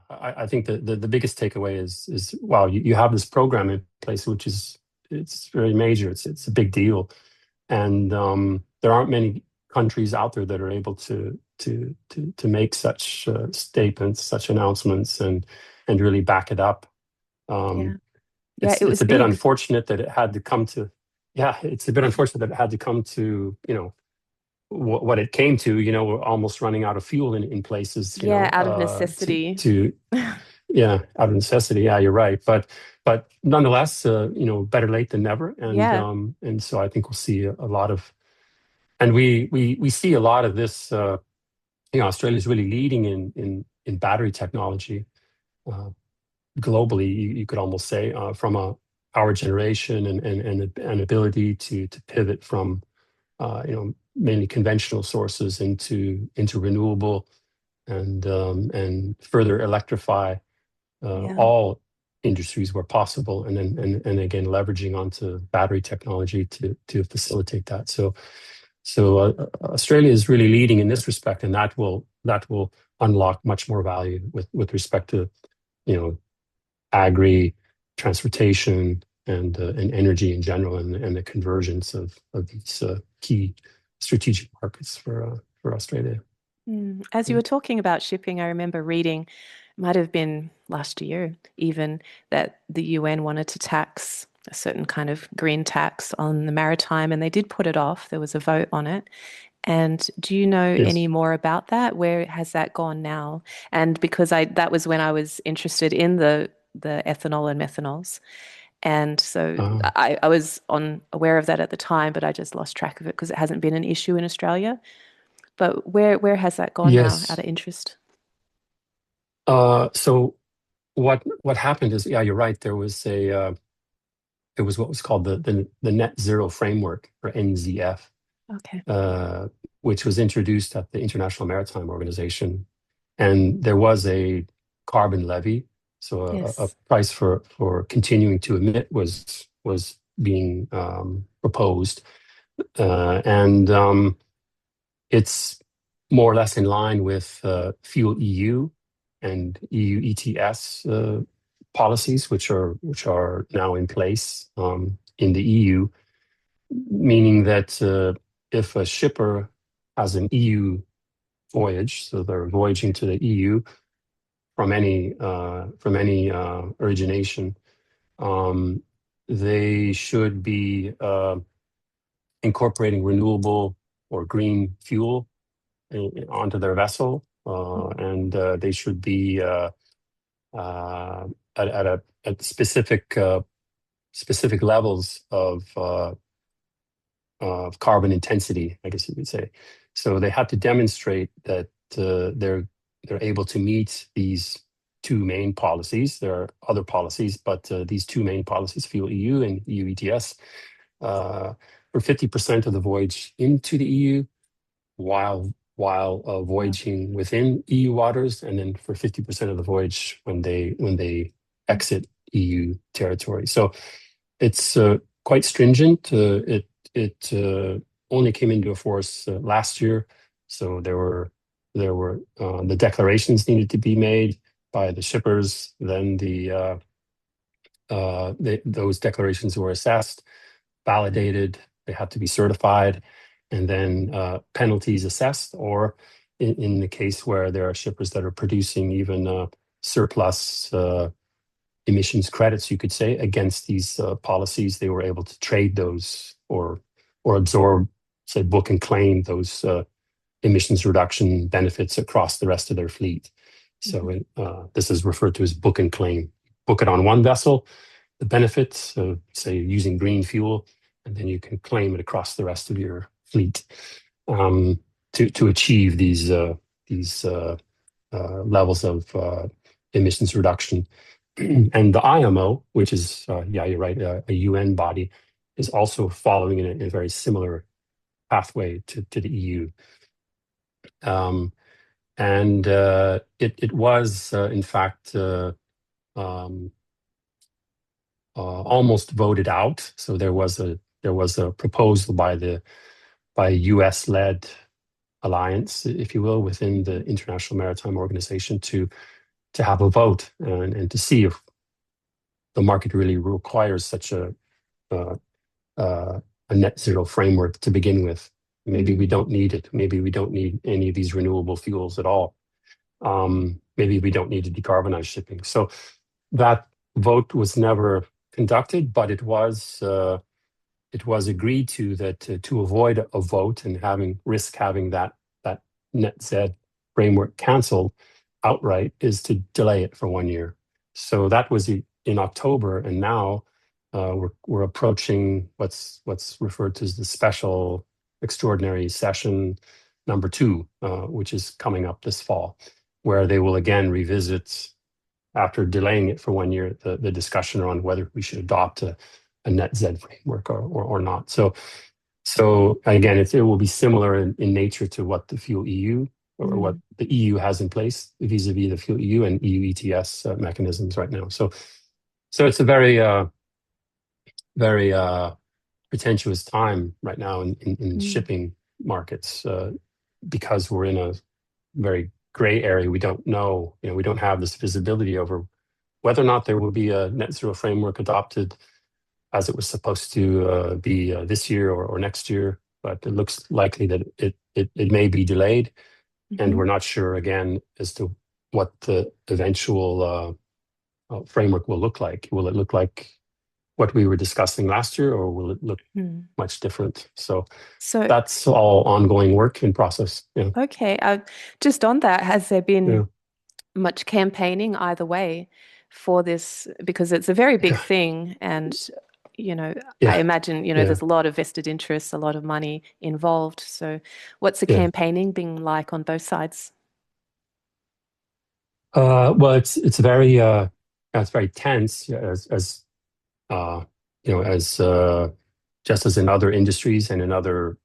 I think the biggest takeaway is wow, you have this program in place, which it's very major. It's a big deal, and there aren't many countries out there that are able to make such statements, such announcements, and really back it up. Yeah. Yeah, It's it was a bit big. unfortunate that it had to come to, yeah, it's a bit unfortunate that it had to come to, what it came to. We're almost running out of fuel in places, Yeah, out of necessity. to yeah, out of necessity. Yeah, you're right. But nonetheless, better late than never. And Yeah. so I think we'll see a lot of, and we see a lot of this. Australia is really leading in battery technology uh, globally. You could almost say from a power generation and an ability to pivot from mainly conventional sources into renewable and further electrify Yeah. all industries where possible, and then and again leveraging onto battery technology to facilitate that. So Australia is really leading in this respect, and that will unlock much more value with respect to agri, transportation, and energy in general, and the convergence of these key strategic markets for Australia. As you Yeah. were talking about shipping, I remember reading, might have been last year even, that the UN wanted to tax a certain kind of green tax on the maritime, and they did put it off. There was a vote on it. And do you know Yes. any more about that? Where has that gone now? And because that was when I was interested in the ethanol and methanols. And so Uh, I was aware of that at the time, but I just lost track of it because it hasn't been an issue in Australia. But where has that gone now, out yes. of interest? So what happened is, yeah, you're right. There was what was called the Net Zero Framework, or NZF, Okay. uh, which was introduced at the International Maritime Organization, and there was a carbon levy. So a Yes. price for continuing to emit was being proposed, and it's more or less in line with Fuel EU and EU ETS policies, which are now in place in the EU, meaning that if a shipper has an EU voyage, so they're voyaging to the EU from any origination, um, they should be incorporating renewable or green fuel onto their vessel, and they should be uh, at specific levels of carbon intensity, I guess you could say. So they had to demonstrate that they're able to meet these two main policies. There are other policies, but these two main policies, Fuel EU and EU ETS, for 50% of the voyage into the EU, while Wow. voyaging within EU waters, and then for 50% of the voyage when they exit EU territory. So it's quite stringent. It only came into force last year, so there were the declarations needed to be made by the shippers. Then those declarations were assessed, validated. They had to be certified, and then penalties assessed, or in the case where there are shippers that are producing even surplus emissions credits, you could say, against these policies, they were able to trade those or absorb, say, book and claim those emissions reduction benefits across the rest of their fleet. So Mhm. this is referred to as book and claim. Book it on one vessel, the benefits of, say, using green fuel, and then you can claim it across the rest of your fleet to achieve these levels of emissions reduction. And the IMO, which is, yeah, you're right, a UN body, is also following in a very similar pathway to the EU. Um, and it was, in fact, um, almost voted out. So there was a proposal by a US-led alliance, if you will, within the International Maritime Organization to have a vote and to see if the market really requires such uh, a net zero framework to begin with. Maybe we don't need it. Maybe we don't need any of these renewable fuels at all. Maybe we don't need to decarbonize shipping. So that vote was never conducted, but it was agreed to that to avoid a vote and having that net Z framework canceled outright is to delay it for 1 year. So that was in October, and now we're approaching what's referred to as the special extraordinary session number 2, which is coming up this fall, where they will again revisit, after delaying it for 1 year, the discussion around whether we should adopt a net Z framework or not. So again, it will be similar in nature to what the Fuel EU or what the EU has in place vis-a-vis the Fuel EU and EU ETS mechanisms right now. So it's a very very pretentious time right now in shipping markets because we're in a very gray area. We don't know, we don't have this visibility over whether or not there will be a net zero framework adopted as it was supposed to be this year or next year. But it looks likely that it may be delayed, and we're not sure again as to what the eventual framework will look like. Will it look like what we were discussing last year, or will it look much different? So that's all ongoing work in process. Yeah. Okay. Just on that, has there been much campaigning either way for this? Because it's a very big thing, and I imagine there's a lot of vested interests, a lot of money involved. So what's the campaigning been like on both sides? Well, it's very tense, as just as in other industries and in other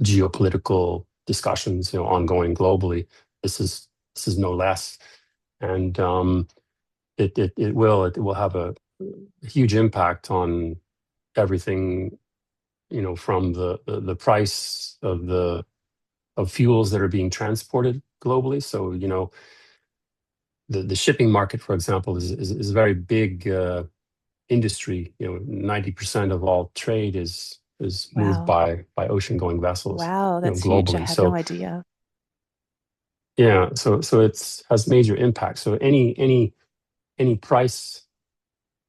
geopolitical discussions, ongoing globally. This is no less, and it will have a huge impact on everything, from the price of fuels that are being transported globally. So the shipping market, for example, is a very big industry. 90% of all trade is moved by ocean-going vessels. Wow, that's huge. I Globally. had So no idea. yeah, so it has major impact. So any price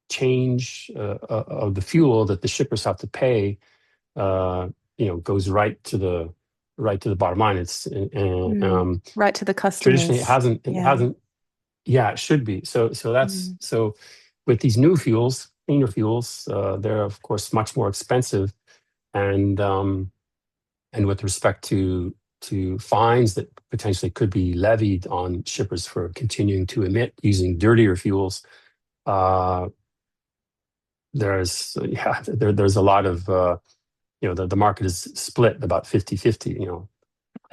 change of the fuel that the shippers have to pay, goes right to the bottom line. It's right to the customers. Traditionally it hasn't. Yeah, it should be. So that's so with these new fuels, cleaner fuels, they're of course much more expensive, and with respect to fines that potentially could be levied on shippers for continuing to emit using dirtier fuels, there's a lot of the market is split about 50-50.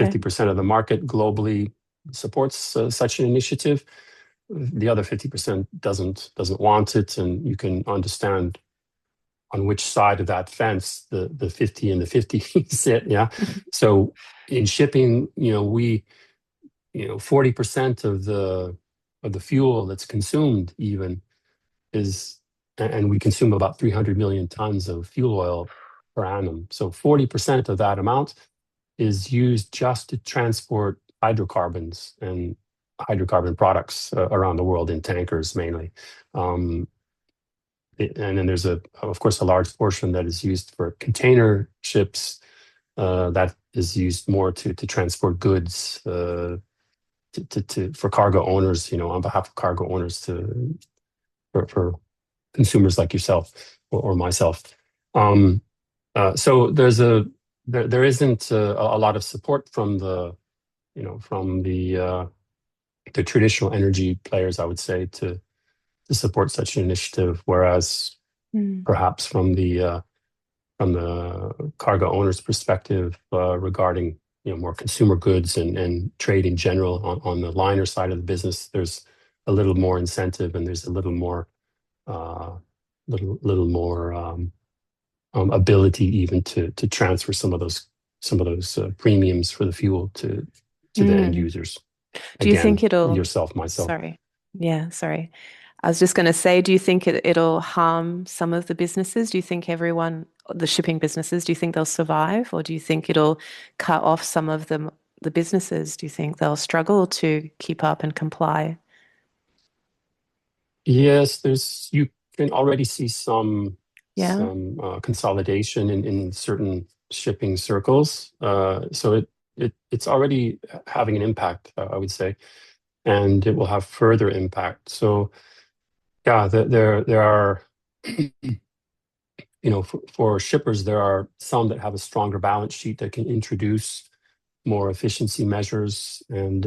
50% of the market globally supports such an initiative. The other 50% doesn't want it, and you can understand on which side of that fence the 50 and the 50 sit. Yeah. So in shipping, we 40% of the fuel that's consumed even is, and we consume about 300 million tons of fuel oil per annum. So 40% of that amount is used just to transport hydrocarbons and hydrocarbon products around the world in tankers mainly. And then there's of course a large portion that is used for container ships, that is used more to transport goods, for cargo owners, on behalf of cargo owners, for consumers like yourself or myself. So there isn't a lot of support from the traditional energy players, I would say, to support such an initiative, whereas perhaps from the cargo owner's perspective, regarding more consumer goods and trade in general on the liner side of the business, there's a little more incentive, and there's a little more ability even to transfer some of those premiums for the fuel to the end users. Do you think Again, it'll yourself, myself. Sorry. Yeah, sorry. I was just going to say, do you think it'll harm some of the businesses? Do you think everyone, the shipping businesses, do you think they'll survive, or do you think it'll cut off some of the businesses? Do you think they'll struggle to keep up and comply? Yes, you can already see Yeah. some consolidation in certain shipping circles. So it's already having an impact, I would say, and it will have further impact. So yeah, there are, for shippers, there are some that have a stronger balance sheet that can introduce more efficiency measures and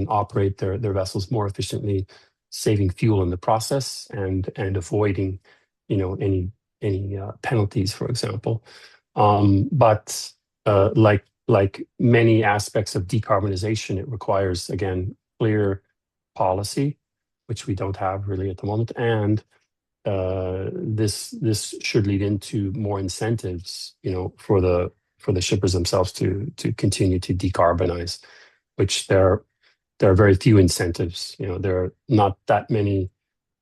operate their vessels more efficiently, saving fuel in the process and avoiding, any penalties, for example. But like many aspects of decarbonization, it requires, again, clear policy, which we don't have really at the moment, and this should lead into more incentives, for the shippers themselves to continue to decarbonize, which there are very few incentives. There are not that many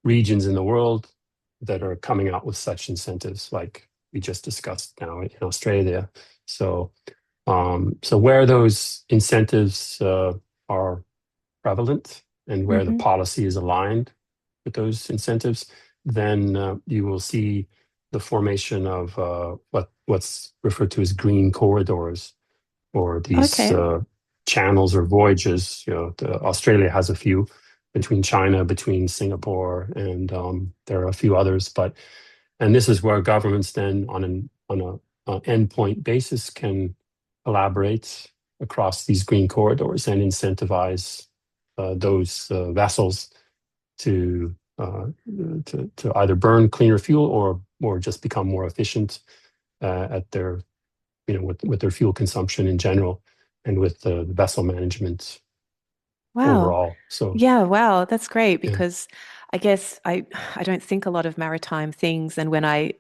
regions in the world that are coming out with such incentives, like we just discussed now in Australia. So where those incentives are prevalent and where the Hmm. policy is aligned with those incentives, then you will see the formation of what's referred to as green corridors, or these Okay. channels or voyages. Australia has a few between China, between Singapore, and there are a few others. And this is where governments then, on an endpoint basis, can collaborate across these green corridors and incentivize those vessels to either burn cleaner fuel or just become more efficient at their with their fuel consumption in general, and with the vessel management Wow. overall. So Yeah, wow, that's great yeah, because I guess I don't think a lot of maritime things, and when I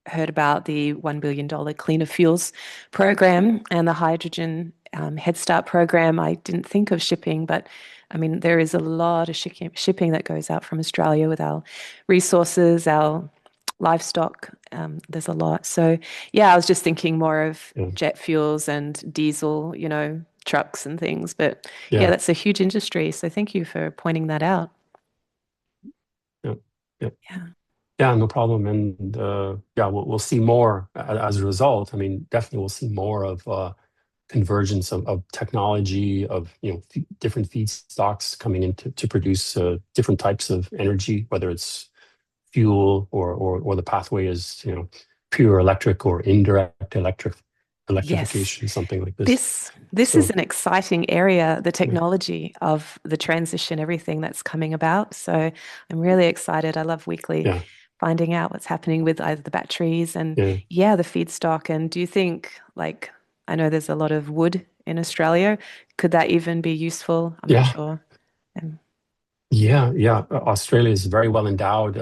heard about the $1 billion cleaner fuels program and the hydrogen Head Start program, I didn't think of shipping, but I mean, there is a lot of shipping that goes out from Australia with our resources, our livestock. There's a lot. So, yeah, I was just thinking more of yeah, jet fuels and diesel, trucks and things. But yeah, yeah, that's a huge industry. So, thank you for pointing that out. yeah, yeah. Yeah. Yeah, no problem. And yeah, we'll see more as a result. I mean, definitely we'll see more of convergence of technology, of different feedstocks coming in to produce different types of energy, whether it's fuel or the pathway is pure electric or indirect Yes. electrification, something like this. This is So an exciting area, the yeah, technology of the transition, everything that's coming about. So I'm really excited. I love weekly yeah, finding out what's happening with either the batteries and yeah, yeah, the feedstock. And do you think like I know there's a lot of wood in Australia. Could that even be useful? I'm not yeah, sure. Um, yeah. Australia is very well endowed.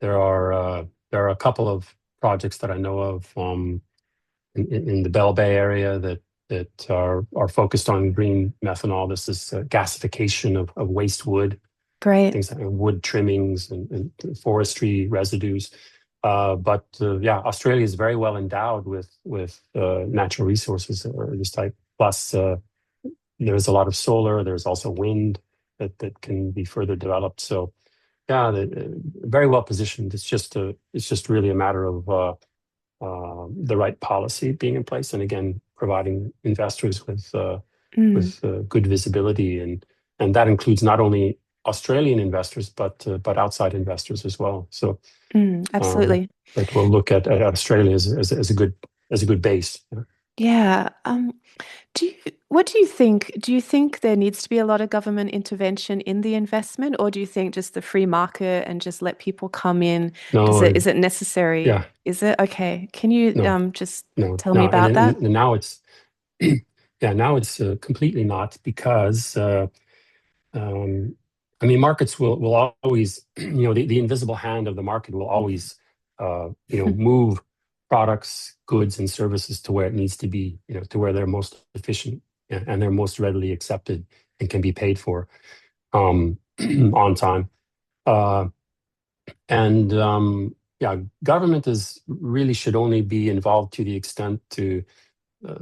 There are a couple of projects that I know of in the Bell Bay area that are focused on green methanol. This is gasification of waste wood, great. things like wood trimmings and forestry residues. But yeah, Australia is very well endowed with natural resources of this type. Plus, there's a lot of solar. There's also wind that can be further developed. So yeah, very well positioned. It's just really a matter of the right policy being in place, and again, providing investors Mm, with good visibility, and that includes not only Australian investors but outside investors as well. So, absolutely. but we'll look at Australia as a good base. Yeah. Yeah. What do you think? Do you think there needs to be a lot of government intervention in the investment, or do you think just the free market and just let people come in? No, Is it necessary? yeah, Is it okay? Can you no, just no, tell me no, and, about and, that? and now it's yeah, now it's completely not, because Um, I mean, markets will always, the invisible hand of the market will always, move products, goods, and services to where it needs to be, to where they're most efficient and they're most readily accepted and can be paid for. on time. Uh, and yeah, government is really should only be involved to the extent to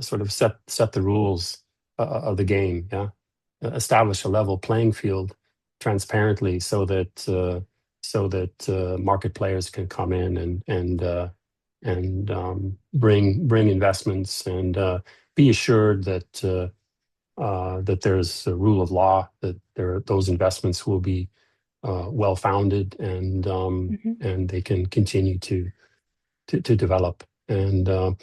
sort of set the rules of the game. Yeah, establish a level playing field transparently so that market players can come in and bring investments and be assured that there's a rule of law, that those investments will be well founded and they can continue to develop. And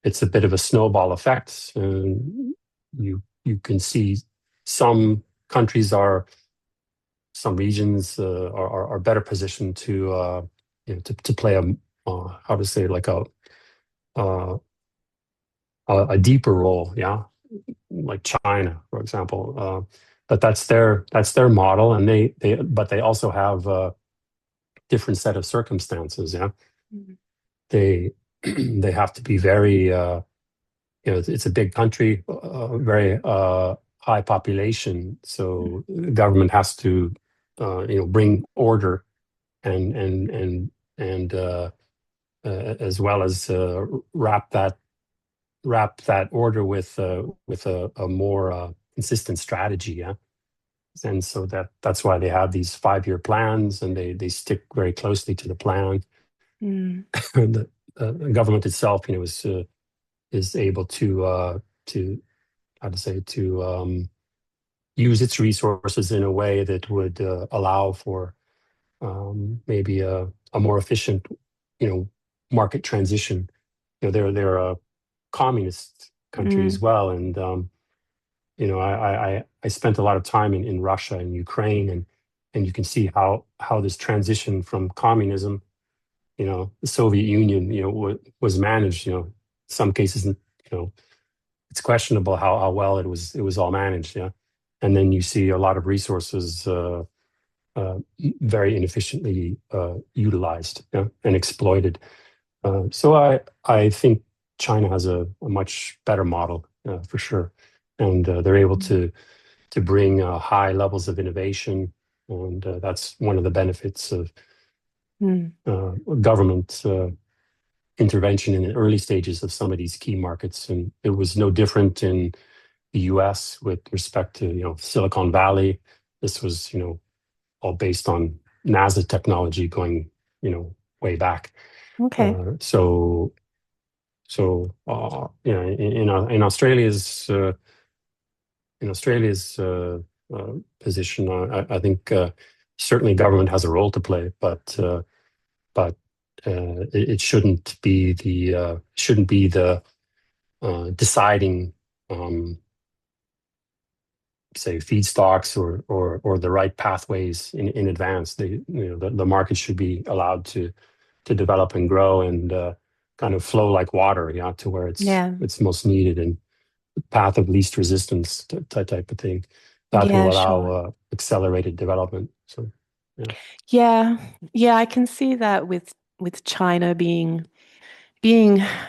it's a bit of a snowball effect. You can see some countries some regions are better positioned to play how to say, like uh, a deeper role, yeah, like China, for example. But that's their model, and but they also have a different set of circumstances. Yeah, Mhm. they they have to be very it's a big country, very high population, so the government has to bring order and as well as wrap that order with a more consistent strategy. Yeah, and so that's why they have these 5-year plans, and they stick very closely to the plan. Mm. The government itself, is able to how to say to use its resources in a way that would allow for maybe a more efficient, market transition. They're a communist country as Mm. well, and I spent a lot of time in Russia and Ukraine, and you can see how this transition from communism, the Soviet Union, was managed. Some cases, it's questionable how well it was all managed. Yeah, and then you see a lot of resources very inefficiently utilized, yeah, and exploited. So I think China has a much better model for sure, and they're able to bring high levels of innovation, and that's one of the benefits of Mm. government intervention in the early stages of some of these key markets. And it was no different in the U.S. with respect to Silicon Valley. This was all based on NASA technology going way back. Okay. In Australia's position, I think certainly government has a role to play, but it shouldn't be the deciding, say, feedstocks or the right pathways in advance. The market should be allowed to develop and grow and kind of flow like water, yeah, to where it's Yeah. it's most needed, and path of least resistance type of thing. That Yeah, will allow sure. accelerated development. So, yeah. Yeah. Yeah, I can see that with China being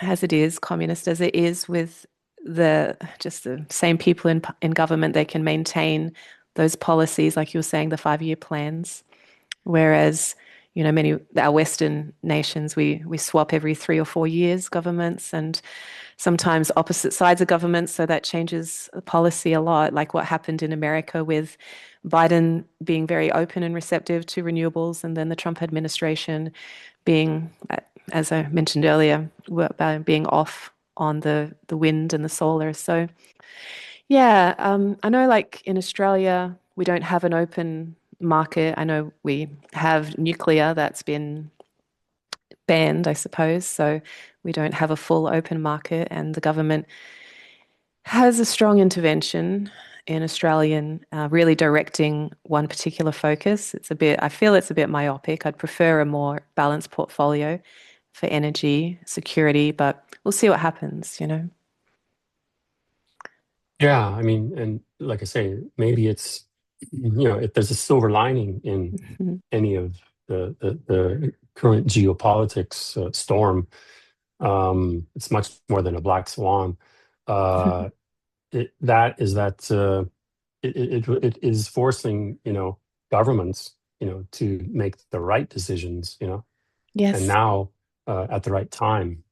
as it is, communist as it is, with the same people in government, they can maintain those policies, like you were saying, the 5-year plans. Whereas, many our Western nations, we swap every 3 or 4 years governments, and sometimes opposite sides of government, so that changes policy a lot, like what happened in America with Biden being very open and receptive to renewables, and then the Trump administration being, as I mentioned earlier, being off on the wind and the solar. So yeah, I know, like in Australia, we don't have an open market. I know we have nuclear that's been banned, I suppose, so we don't have a full open market, and the government has a strong intervention in Australian, really directing one particular focus. I feel it's a bit myopic. I'd prefer a more balanced portfolio for energy security, but we'll see what happens. Yeah, I mean, and like I say, maybe it's, if there's a silver lining in Mhm. any of the current geopolitics storm, it's much more than a black swan. That is that it is forcing, governments, to make the right decisions, and Yes. now at the right time,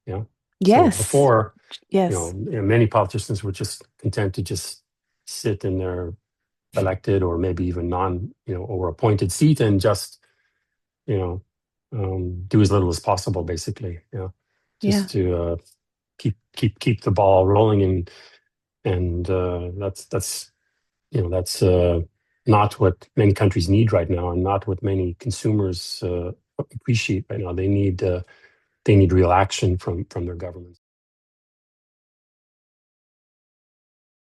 So Yes. before, Yes. many politicians were just content to just sit in their elected or maybe even or appointed seat and just, you know, do as little as possible, basically, Yeah. just to keep the ball rolling, and that's not what many countries need right now, and not what many consumers appreciate right now. They need real action from their governments.